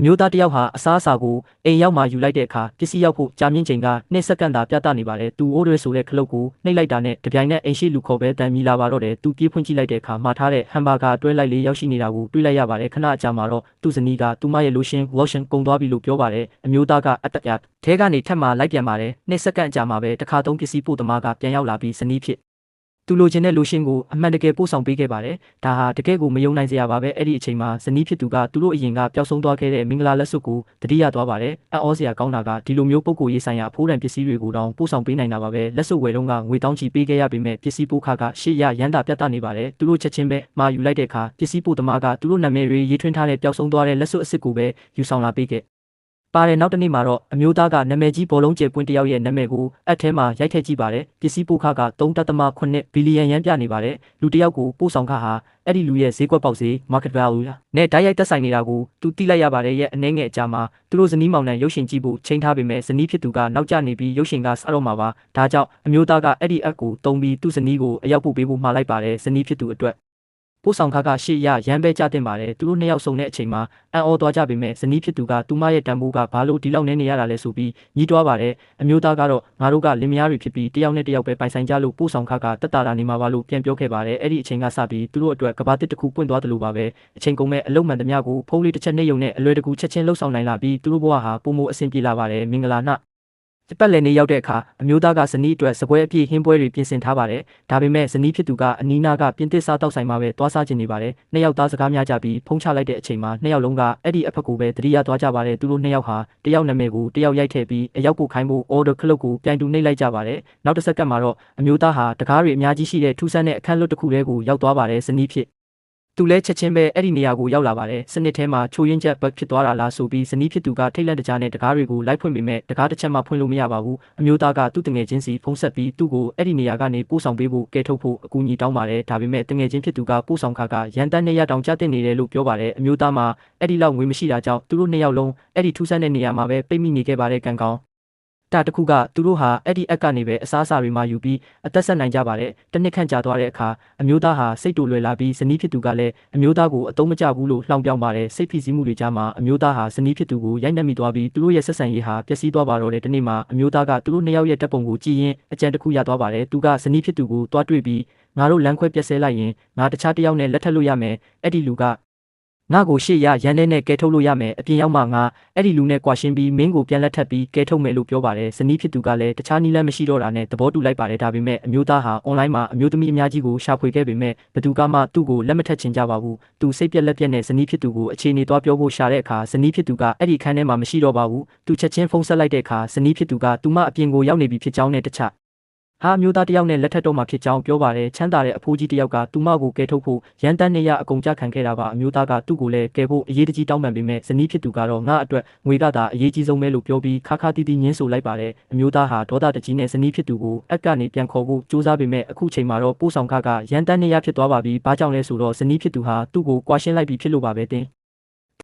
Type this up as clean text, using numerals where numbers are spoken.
မျိုးသားတယောက်ဟာအစားအစာကိုအိမ်ရောက်မှယူလိုက်တဲ့အခါပစ္စည်းရောက်ဖို့ကြာမြင့်ချိန်က2စက္ကန့်သာပြသနေပါတယ်။သူအိုးရဲဆိုတဲ့ခလုတ်ကိုနှိပ်လိုက်တာနဲ့တပြိုင်နက်အိမ်ရှိလူခေါ်ပဲတန်မြည်လာပါတော့တယ်။သူပြေးဖွင့်ကြည့်လိုက်တဲ့အခါမှာထားတဲ့ဟမ်ဘာဂါတွဲလိုက်လေးရောက်ရှိနေတာကိုတွေ့လိုက်ရပါတယ်။ခဏအကြာမှာတော့သူ့ဇနီးကသူမရဲ့လိုရှင်လောရှင်ကုန်သွားပြီလို့ပြောပါတယ်။အမျိုးသားကအတက်ရထဲကနေထပ်မှလိုက်ပြန်ပါတယ်။2စက္ကန့်အကြာမှာပဲတစ်ခါသုံးပစ္စည်းပို့သမားကပြန်ရောက်လာပြီးဇနီးဖြစ်သူလိုချင်တဲ့လိုရှင်ကိုအမှန်တကယ်ပို့ဆောင်ပေးခဲ့ပါတယ်။ဒါဟာတကယ်ကိုမယုံနိုင်စရာပါပဲ။အဲ့ဒီအချိန်မှာဇနီးဖြစ်သူကသူတို့အရင်ကပျောက်ဆုံးသွားခဲ့တဲ့မင်္ဂလာလက်စွပ်ကိုတတိယသွားပါတယ်။အံ့ဩစရာကောင်းတာကဒီလိုမျိုးပုံကိုရေးဆိုင်ရာအဖိုးတန်ပစ္စည်းတွေကိုတောင်ပို့ဆောင်ပေးနိုင်တာပါပဲ။လက်စွပ်ဝယ်တုန်းကငွေတောင်းချီပေးခဲ့ရပေမဲ့ပစ္စည်းပို့ခကရှေ့ရရန်တာပြတ်နေပါတယ်။သူတို့ချက်ချင်းပဲမှာယူလိုက်တဲ့အခါပစ္စည်းပို့သမားကသူတို့နာမည်တွေရေးထွင်းထားတဲ့ပျောက်ဆုံးသွားတဲ့လက်စွပ်အစ်စ်ကိုပဲယူဆောင်လာပေးခဲ့ပါတယ်နောက်တစ်နေ့မှာတော့အမျိုးသားကနာမည်ကြီးဘောလုံးကျယ်ပွင့်တယောက်ရဲ့နာမည်ကိုအထဲမှာရိုက်ထည့်ကြည့်ပါတယ်ပစ္စည်းပို့ခက3.8ဘီလီယံရန်ပြနေပါတယ်လူတယောက်ကိုပို့ဆောင်ခဟာအဲ့ဒီလူရဲ့ဈေးကွက်ပေါက်ဈေး market value နဲ့တိုက်ရိုက်သက်ဆိုင်နေတာကိုသူသိလိုက်ရပါတယ်ရဲ့အနှဲငယ်အကြမှာသူတို့ဇနီးမောင်နှံရုပ်ရှင်ကြည့်ဖို့ချိန်ထားပေမဲ့ဇနီးဖြစ်သူကနောက်ကျနေပြီးရုပ်ရှင်ကစတော့မှာပါဒါကြောင့်အမျိုးသားကအဲ့ဒီအက်ကိုတုံးပြီးသူ့ဇနီးကိုအရောက်ပို့ပေးဖို့မှာလိုက်ပါတယ်ဇနီးဖြစ်သူအတွက်ပို့ဆောင်ခကရှေ့ရရမ်းပဲကြတင်ပါတယ်သူတို့နှစ်ယောက်ဆုံတဲ့အချိန်မှာအံ့ဩသွားကြပေမဲ့ဇနီးဖြစ်သူကသူမရဲ့တန်ဖိုးကဘာလို့ဒီလောက်နည်းနေရတာလဲဆိုပြီးညှိတွားပါတယ်အမျိုးသားကတော့ငါတို့ကလင်မယားတွေဖြစ်ပြီးတယောက်နဲ့တယောက်ပဲပိုင်ဆိုင်ကြလို့ပို့ဆောင်ခကတက်တာနေမှာပါလို့ပြန်ပြောခဲ့ပါတယ်အဲ့ဒီအချိန်ကစပြီးသူတို့အတွက်ကဘာတစ်တစ်ခုပွင့်သွားတယ်လို့ပါပဲအချိန်ကုန်မဲ့အလုံးမှန်သမျှကိုဖုံးလေးတစ်ချက်နှိပ်ယုံနဲ့အလွယ်တကူချက်ချင်းလှုပ်ဆောင်နိုင်လာပြီးသူတို့ဘဝဟာပုံမအဆင်ပြေလာပါတယ်မင်္ဂလာနှပတ်လည်နေရောက်တဲ့အခါအမျိုးသားကဇနီးအတွက်စပွဲအပြည့်ဟင်းပွဲတွေပြင်ဆင်ထားပါတယ်။ဒါပေမဲ့ဇနီးဖြစ်သူကအနီးနားကပြင်သစ်စားတောက်ဆိုင်မှာပဲသွားစားခြင်းနေပါတယ်။နှစ်ယောက်သားစကားများကြပြီးဖုန်းချလိုက်တဲ့အချိန်မှာနှစ်ယောက်လုံးကအဲ့ဒီအဖက်ကိုပဲတတိယသွားကြပါတယ်။သူတို့နှစ်ယောက်ဟာတယောက်နာမည်ကိုတယောက်ရိုက်ထည့်ပြီးအရောက်ပို့ခိုင်းဖို့ order ခလုတ်ကိုပြိုင်တူနှိပ်လိုက်ကြပါတယ်။နောက်တစ်စက္ကန့်မှာတော့အမျိုးသားဟာတကားတွေအများကြီးရှိတဲ့ထူးဆန်းတဲ့အခန်းလွတ်တစ်ခုထဲကိုရောက်သွားပါတယ်ဇနီးဖြစ်သူလဲချက်ချင်းပဲအဲ့ဒီနေရာကိုရောက်လာပါတယ်စနစ်ထဲမှာချိုးရင်းချက်ဘက်ဖြစ်သွားတာလားဆိုပြီးဇနီးဖြစ်သူကထိတ်လန့်တကြားနဲ့တကားတွေကိုလိုက်ဖွင့်ပေမဲ့တကားတစ်ချက်မှဖွင့်လို့မရပါဘူးအမျိုးသားကသူ့တငယ်ချင်းစီဖုန်းဆက်ပြီးသူ့ကိုအဲ့ဒီနေရာကနေပို့ဆောင်ပေးဖို့ကဲထုတ်ဖို့အကူအညီတောင်းပါတယ်ဒါပေမဲ့တငယ်ချင်းဖြစ်သူကပို့ဆောင်ခကရန်တန်းနေရတောင်ကျတင်နေတယ်လို့ပြောပါတယ်အမျိုးသားမှာအဲ့ဒီလောက်ငွေမရှိတာကြောင့်သူတို့နှစ်ယောက်လုံးအဲ့ဒီထူးဆန်းတဲ့နေရာမှာပဲပိတ်မိနေခဲ့ပါတယ်ကံကောင်းတာတခုကသူတို့ဟာအဲ့ဒီအက်ကနေပဲအစားအစာတွေမှယူပြီးအသက်ဆက်နိုင်ကြပါတယ်တနစ်ခန့်ကြာသွားတဲ့အခါအမျိုးသားဟာစိတ်တူလွယ်လာပြီးဇနီးဖြစ်သူကလည်းအမျိုးသားကိုအသုံးမကျဘူးလို့လှောင်ပြောင်းပါတယ်စိတ်ဖိစီးမှုတွေကြားမှာအမျိုးသားဟာဇနီးဖြစ်သူကိုရိုက်နှက်မိသွားပြီးသူတို့ရဲ့ဆက်ဆံရေးဟာပျက်စီးသွားပါတော့တယ်ဒီနေ့မှာအမျိုးသားကသူတို့နှစ်ယောက်ရဲ့တပ်ပုံကိုကြည့်ရင်အကြံတစ်ခုရသွားပါတယ်သူကဇနီးဖြစ်သူကိုတွားတွေ့ပြီးငါတို့လမ်းခွဲပြက်ဆဲလိုက်ရင်ငါတခြားတစ်ယောက်နဲ့လက်ထပ်လို့ရမယ်အဲ့ဒီလူကငါကိုရှေ့ရရန်ထဲနဲ့ကဲထုတ်လို့ရမယ်အပြင်ရောက်မှငါအဲ့ဒီလူနဲ့ကွာရှင်းပြီးမင်းကိုပြန်လက်ထပ်ပြီးကဲထုတ်မယ်လို့ပြောပါတယ်ဇနီးဖြစ်သူကလည်းတခြားနည်းလမ်းမရှိတော့တာနဲ့သဘောတူလိုက်ပါတယ်ဒါပေမဲ့အမျိုးသားဟာအွန်လိုင်းမှာအမျိုးသမီးအများကြီးကိုရှာဖွေခဲ့ပေမဲ့ဘသူကမှသူ့ကိုလက်မထပ်ချင်ကြပါဘူးသူစိတ်ပြက်လက်ပြက်နဲ့ဇနီးဖြစ်သူကိုအခြေအနေသွားပြောဖို့ရှာတဲ့အခါဇနီးဖြစ်သူကအဲ့ဒီခန်းထဲမှာမရှိတော့ပါဘူးသူချက်ချင်းဖုန်းဆက်လိုက်တဲ့အခါဇနီးဖြစ်သူကသူမအပြင်ကိုရောက်နေပြီဖြစ်ကြောင်းနဲ့တခြားဟာမျိုးသားတယောက်နဲ့လက်ထပ်တော့မှဖြစ်ကြောင်းပြောပါတယ်ချမ်းသာတဲ့အဖိုးကြီးတယောက်ကသူမကိုကယ်ထုတ်ဖို့ရန်တန်းနေရအကုန်ကြခံခဲ့တာပါအမျိုးသားကသူ့ကိုလည်းကယ်ဖို့အရေးတကြီးတောင်းပန်ပေမဲ့ဇနီးဖြစ်သူကတော့ငါအတွက်ငွေကသာအရေးကြီးဆုံးပဲလို့ပြောပြီးခါခါတီးတီးညင်းဆိုလိုက်ပါတယ်အမျိုးသားဟာဒေါသတကြီးနဲ့ဇနီးဖြစ်သူကိုအက်ကနေပြန်ခေါ်ဖို့ကြိုးစားပေမဲ့အခုချိန်မှာတော့ပို့ဆောင်ခကရန်တန်းနေရဖြစ်သွားပါပြီဘာကြောင့်လဲဆိုတော့ဇနီးဖြစ်သူဟာသူ့ကိုကွာရှင်းလိုက်ပြီးဖြစ်လို့ပါပဲတင်